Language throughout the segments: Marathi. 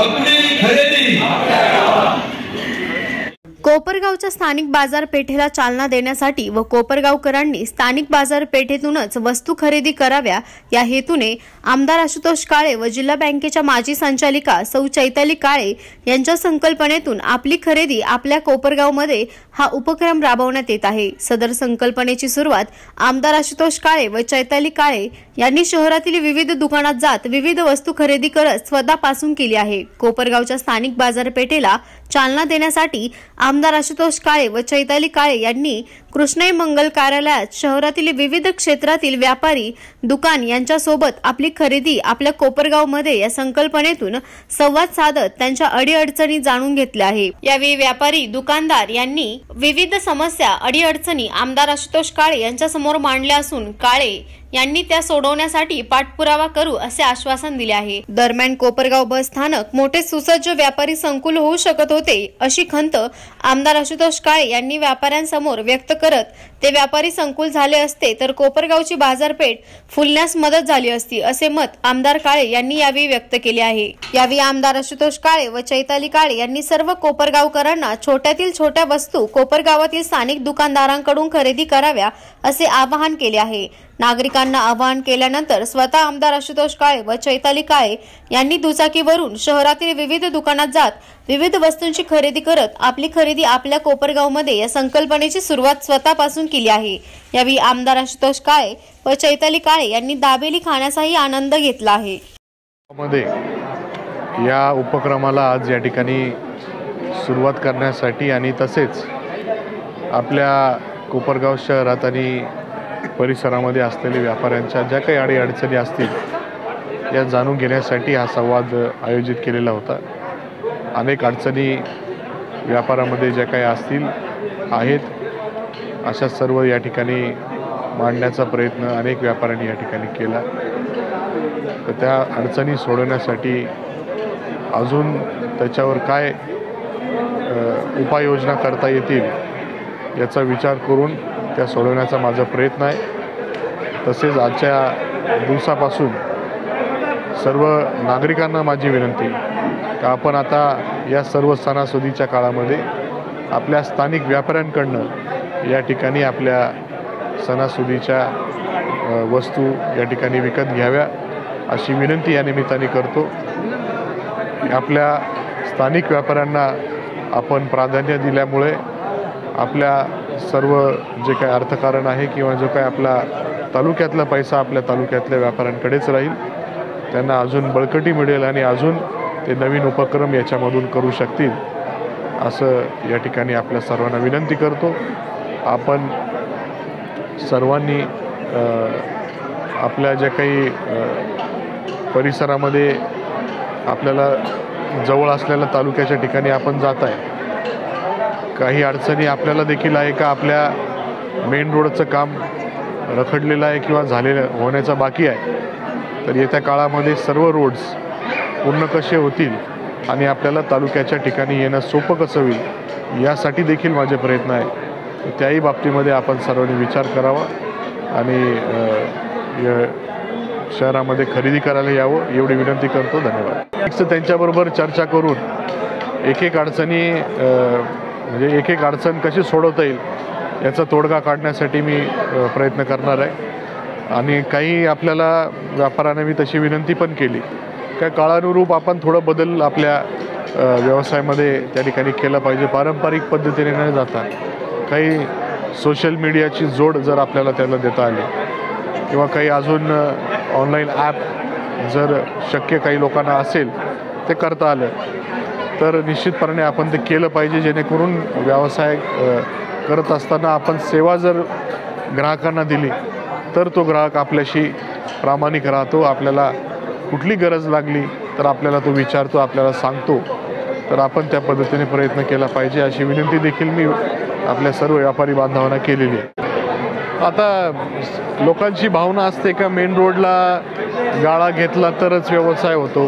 आपली खरेदी। कोपरगावच्या स्थानिक बाजारपेठेला चालना देण्यासाठी व कोपरगावकरांनी स्थानिक बाजारपेठेतूनच वस्तू खरेदी कराव्या या हेतूने आमदार आशुतोष काळे व जिल्हा बँकेच्या माजी संचालिका सौ चैताली काळे यांच्या संकल्पनेतून आपली खरेदी आपल्या कोपरगावमध्ये हा उपक्रम राबवण्यात येत आहे। सदर संकल्पनेची सुरुवात आमदार आशुतोष काळे व चैताली काळे यांनी शहरातील विविध दुकानात जात विविध वस्तू खरेदी करत स्वतःपासून केली आहे। कोपरगावच्या स्थानिक बाजारपेठेला चालना देण्यासाठी आमदार आशुतोष काळे व चैताली काळे यांनी कृष्णाई मंगल कार्यालयात शहरातील विविध क्षेत्रातील व्यापारी दुकान यांच्या सोबत आपली खरेदी आपल्या कोपरगावमध्ये या संकल्पनेतून संवाद साधत त्यांच्या अडीअडचणी जाणून घेतल्या आहे। यावेळी व्यापारी दुकानदार यांनी विविध समस्या अडीअडचणी आमदार आशुतोष काळे यांच्या समोर मांडल्या असून काळे यांनी त्या सोडवण्यासाठी पाठपुरावा करू असे आश्वासन दिले आहे। दरम्यान कोपरगाव बस स्थानक मोठे सुसज्ज व्यापारी संकुल होऊ शकत होते अशी खंत आमदार आशुतोष काळे यांनी व्यापाऱ्यांसमोर व्यक्त करत ते व्यापारी संकुल झाले असते तर कोपरगावची बाजारपेठ फुलण्यास मदत झाली असती असे मत आमदार काळे यांनी यावेळी व्यक्त केले आहे। यावेळी आमदार आशुतोष काळे व चैताली काळे यांनी सर्व कोपरगावकरांना छोट्यातील छोट्या वस्तू कोपरगावातील स्थानिक दुकानदारांकडून खरेदी कराव्या असे आवाहन केले आहे। नागरिकांना आवाहन केल्यानंतर स्वतः आमदार आशुतोष काळे व चैताली काळे यांनी दुचाकीवरून शहरातील विविध दुकानात जात विविध वस्तूंची खरेदी करत आपली खरेदी आपल्या कोपरगावमध्ये या संकल्पनेची सुरुवात स्वतःपासून केली आहे। यावेळी आमदार आशुतोष काळे व चैताली काळे यांनी दाबेली खाण्याचाही आनंद घेतला आहे। या उपक्रमाला आज या ठिकाणी सुरुवात करण्यासाठी आणि तसेच आपल्या कोपरगाव शहरात आणि परिसरामध्ये असलेल्या व्यापाऱ्यांच्या ज्या काही अडीअडचणी असतील या जाणून घेण्यासाठी हा संवाद आयोजित केलेला होता। अनेक अडचणी व्यापारामध्ये ज्या काही असतील आहेत अशा सर्व या ठिकाणी मांडण्याचा प्रयत्न अनेक व्यापाऱ्यांनी या ठिकाणी केला। तर त्या अडचणी सोडवण्यासाठी अजून त्याच्यावर काय उपाययोजना करता येतील याचा विचार करून त्या सोडवण्याचा माझा प्रयत्न आहे। तसेच आजच्या दिवसापासून सर्व नागरिकांना माझी विनंती की आपण आता या सर्व सणासुदीच्या काळामध्ये आपल्या स्थानिक व्यापाऱ्यांकडनं या ठिकाणी आपल्या सणासुदीच्या वस्तू या ठिकाणी विकत घ्याव्या अशी विनंती या निमित्ताने करतो। आपल्या स्थानिक व्यापाऱ्यांना आपण प्राधान्य दिल्यामुळे आपल्या सर्व जे काही अर्थकारण आहे किंवा जो काही आपला तालुक्यातला पैसा आपल्या तालुक्यातल्या व्यापाऱ्यांकडेच राहील, त्यांना अजून बळकटी मिळेल आणि अजून ते नवीन उपक्रम याच्यामधून करू शकतील असं या ठिकाणी आपल्या सर्वांना विनंती करतो। आपण सर्वांनी आपल्या ज्या काही परिसरामध्ये आपल्याला जवळ असलेल्या तालुक्याच्या ठिकाणी आपण जात आहे, काही अडचणी आपल्याला देखील आहे का आपल्या मेन रोडचं काम रखडलेलं आहे किंवा होण्याचा बाकी आहे, तर येत्या काळामध्ये सर्व रोड्स पूर्ण कसे होतील आणि आपल्याला तालुक्याच्या ठिकाणी येणं सोपं कसं होईल यासाठी देखील माझे प्रयत्न आहे। त्याही बाबतीमध्ये आपण सर्वांनी विचार करावा आणि शहरामध्ये खरेदी करायला यावं एवढी विनंती करतो। धन्यवाद। त्यांच्याबरोबर चर्चा करून एक अडचणी म्हणजे एक अडचण कशी सोडवता येईल याचा तोडगा काढण्यासाठी मी प्रयत्न करणार आहे। आणि काही आपल्याला व्यापाऱ्यांना मी तशी विनंती पण केली काय काळानुरूप आपण थोडं बदल आपल्या व्यवसायामध्ये त्या ठिकाणी केला पाहिजे। पारंपरिक पद्धतीने न जाता काही सोशल मीडियाची जोड जर आपल्याला त्याला देता आली किंवा काही अजून ऑनलाईन ॲप जर शक्य काही लोकांना असेल ते करता आलं तर निश्चितपणे आपण ते केलं पाहिजे, जेणेकरून व्यवसाय करत असताना आपण सेवा जर ग्राहकांना दिली तर तो ग्राहक आपल्याशी प्रामाणिक राहतो। आपल्याला कुठली गरज लागली तर आपल्याला तो विचारतो, आपल्याला सांगतो, तर आपण त्या पद्धतीने प्रयत्न केला पाहिजे अशी विनंती देखील मी आपल्या सर्व व्यापारी बांधवांना केलेली आहे। आता लोकांची भावना असते का मेन रोडला गाळा घेतला तरच व्यवसाय होतो,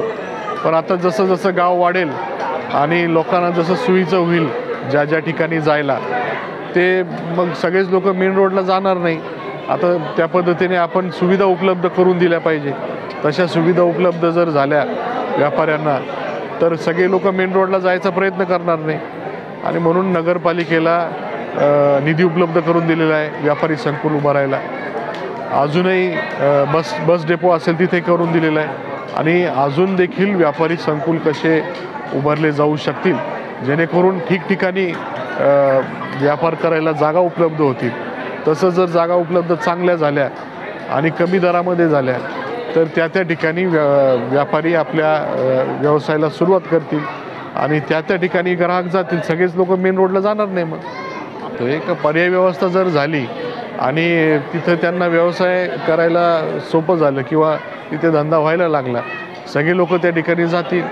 पण आता जसं जसं गाव वाढेल आणि लोकांना जसं सोयीचं होईल ज्या ज्या ठिकाणी जायला ते मग सगळेच लोक मेन रोडला जाणार नाही। आता त्या पद्धतीने आपण सुविधा उपलब्ध करून दिल्या पाहिजे। तशा सुविधा उपलब्ध जर झाल्या व्यापाऱ्यांना तर सगळे लोक मेन रोडला जायचा प्रयत्न करणार नाही. आणि म्हणून नगरपालिकेला निधी उपलब्ध करून दिलेला आहे व्यापारी संकुल उभारायला. अजूनही बस डेपो असेल तिथे करून दिलेलं आहे. आणि अजून देखील व्यापारी संकुल कसे उभारले जाऊ शकतील जेणेकरून ठिकठिकाणी व्यापार करायला जागा उपलब्ध होतील. तसं जर जागा उपलब्ध चांगल्या झाल्या आणि कमी दरामध्ये झाल्या तर त्या ठिकाणी व्यापारी आपल्या व्यवसायाला सुरुवात करतील आणि त्या ठिकाणी ग्राहक जातील. सगळेच लोक मेन रोडला जाणार नाही. मग तर एक पर्यायी व्यवस्था जर झाली आणि तिथं त्यांना व्यवसाय करायला सोपं झालं किंवा तिथे धंदा व्हायला लागला, सगळे लोक त्या ठिकाणी जातील.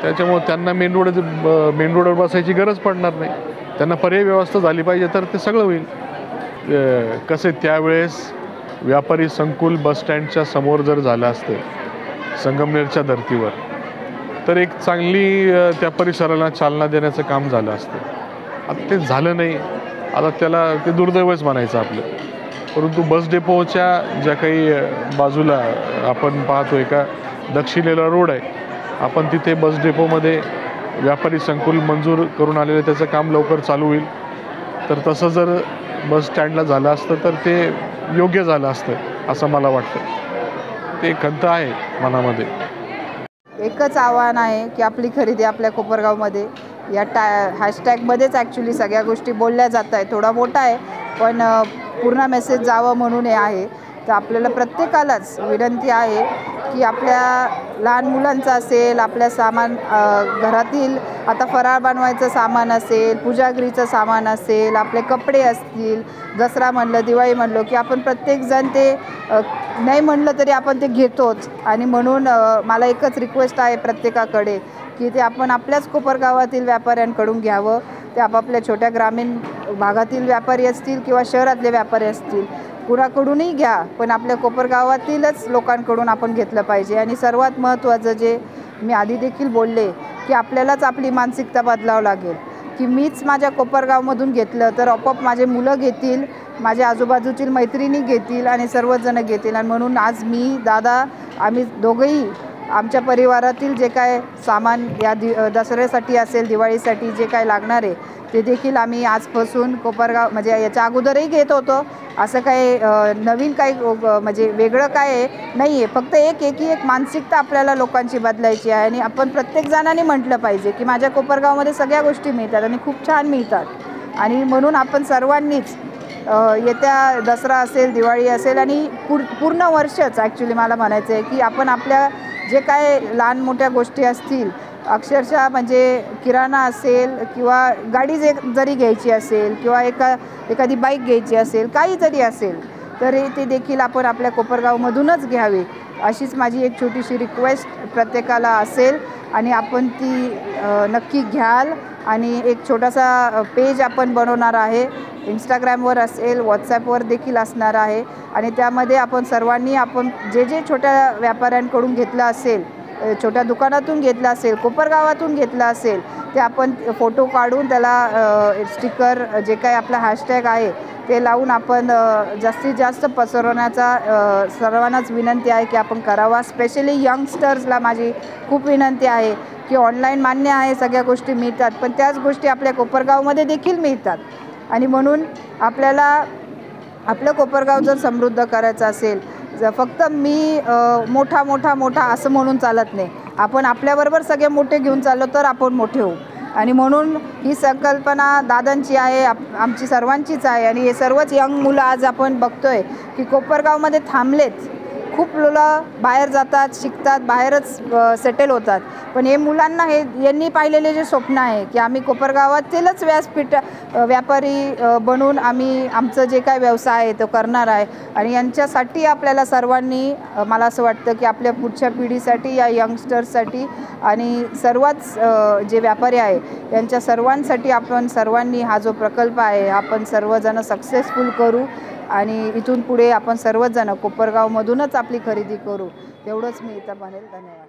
त्याच्यामुळे त्यांना मेन रोडवर बसायची गरज पडणार नाही. त्यांना पर्यायी व्यवस्था झाली पाहिजे तर ते सगळं होईल. कसं त्यावेळेस व्यापारी संकुल बसस्टँडच्या समोर जर झालं असतं संगमनेरच्या धर्तीवर तर एक चांगली त्या परिसराला चालना देण्याचं काम झालं असतं. आता ते झालं नाही. आता त्याला ते दुर्दैवच म्हणायचं आपलं. परंतु बस डेपोच्या ज्या काही बाजूला आपण पाहतोय का दक्षिणेला रोड आहे, आपण तिथे बस डेपोमध्ये व्यापारी संकुल मंजूर करून आलेलं त्याचं काम लवकर चालू होईल. तर तसं जर बस स्टँडला झालं असतं तर ते योग्य झालं असतं असं मला वाटतं. ते खंत आहे मनामध्ये. एकच आव्हान आहे की आपली खरेदी आपल्या कोपरगावमध्ये या हॅशटॅगमध्येच ॲक्च्युली सगळ्या गोष्टी बोलल्या जात आहेत. थोडा मोठा आहे पण पूर्ण मेसेज जावं म्हणून हे आहे. तर आपल्याला प्रत्येकालाच विनंती आहे की आपल्या लहान मुलांचं असेल, आपल्या सामान घरातील आता फराळ बनवायचं सामान असेल, पूजागृहीचं सामान असेल, आपले कपडे असतील, दसरा म्हणलं दिवाळी म्हणलं की आपण प्रत्येकजण ते नाही म्हणलं तरी आपण ते घेतोच. आणि म्हणून मला एकच रिक्वेस्ट आहे प्रत्येकाकडे की ते आपण आपल्याच कोपरगावातील व्यापाऱ्यांकडून घ्यावं. ते आपापल्या छोट्या ग्रामीण भागातील व्यापारी असतील किंवा शहरातले व्यापारी असतील, कुणाकडूनही घ्या पण आपल्या कोपरगावातीलच लोकांकडून आपण घेतलं पाहिजे. आणि सर्वात महत्त्वाचं जे मी आधी देखील बोलले की आपल्यालाच आपली मानसिकता बदलावं लागेल की मीच माझ्या कोपरगावमधून घेतलं तर आपोआप माझे मुलं घेतील, माझ्या आजूबाजूतील मैत्रिणी घेतील आणि सर्वच जण घेतील. आणि म्हणून आज मी दादा आम्ही दोघंही आमच्या परिवारातील जे काय सामान या दसऱ्यासाठी असेल दिवाळीसाठी जे काय लागणार आहे ते देखील आम्ही आजपासून कोपरगाव म्हणजे याच्या अगोदरही घेत होतो. असं काही नवीन काही म्हणजे वेगळं काय नाही आहे. फक्त एक मानसिकता आपल्याला लोकांची बदलायची आहे. आणि आपण प्रत्येकजणांनी म्हटलं पाहिजे की माझ्या कोपरगावमध्ये सगळ्या गोष्टी मिळतात आणि खूप छान मिळतात. आणि म्हणून आपण सर्वांनीच येत्या दसरा असेल दिवाळी असेल आणि पूर्ण वर्षच ॲक्च्युली मला म्हणायचं आहे की आपण आपल्या जे काय लहान मोठ्या गोष्टी असतील अक्षरशः म्हणजे किराणा असेल किंवा गाडी जरी घ्यायची असेल किंवा एखादी बाईक घ्यायची असेल काही जरी असेल तर ते देखील आपण आपल्या कोपरगावमधूनच घ्यावे अशीच माझी एक छोटीशी रिक्वेस्ट प्रत्येकाला असेल. आणि आपण ती नक्की घ्याल. आणि एक छोटासा पेज आपण बनवणार आहे, इंस्टाग्रामवर असेल, व्हॉट्सॲपवर देखील असणार आहे. आणि त्यामध्ये आपण सर्वांनी आपण जे छोट्या व्यापाऱ्यांकडून घेतलं असेल, छोट्या दुकानातून घेतलं असेल, कोपरगावातून घेतलं असेल ते आपण फोटो काढून त्याला स्टिकर जे काही आपला हॅशटॅग आहे ते लावून आपण जास्तीत जास्त पसरवण्याचा सर्वांनाच विनंती आहे की आपण करावा. स्पेशली यंगस्टर्सला माझी खूप विनंती आहे की ऑनलाईन मान्य आहे सगळ्या गोष्टी मिळतात पण त्याच गोष्टी आपल्या कोपरगावमध्ये देखील मिळतात. आणि म्हणून आपल्याला आपलं कोपरगाव जर समृद्ध करायचं असेल फक्त मी मोठा असं म्हणून चालत नाही. आपण आपल्याबरोबर सगळे मोठे घेऊन चाललो तर आपण मोठे होऊ. आणि म्हणून ही संकल्पना दादांची आहे, आमची सर्वांचीच आहे. आणि हे सर्वच यंग मुलं आज आपण बघतोय की कोपरगावमध्ये थांबलेच. खूप मुलं बाहेर जातात, शिकतात, बाहेरच सेटल होतात. पण हे मुलांना यांनी पाहिलेले जे स्वप्न आहे की आम्ही कोपरगावातीलच व्यापारी बनून आम्ही आमचं जे काय व्यवसाय आहे तो करणार आहे. आणि यांच्यासाठी आपल्याला सर्वांनी मला असं वाटतं की आपल्या पुढच्या पिढीसाठी या यंगस्टर्ससाठी आणि सर्वच जे व्यापारी आहे यांच्या सर्वांसाठी आपण सर्वांनी हा जो प्रकल्प आहे आपण सर्वजण सक्सेसफुल करू. आणि इथून पुढे आपण सर्वजण कोपरगावमधूनच आपली खरेदी करू एवढंच मी इथं म्हणेल. धन्यवाद.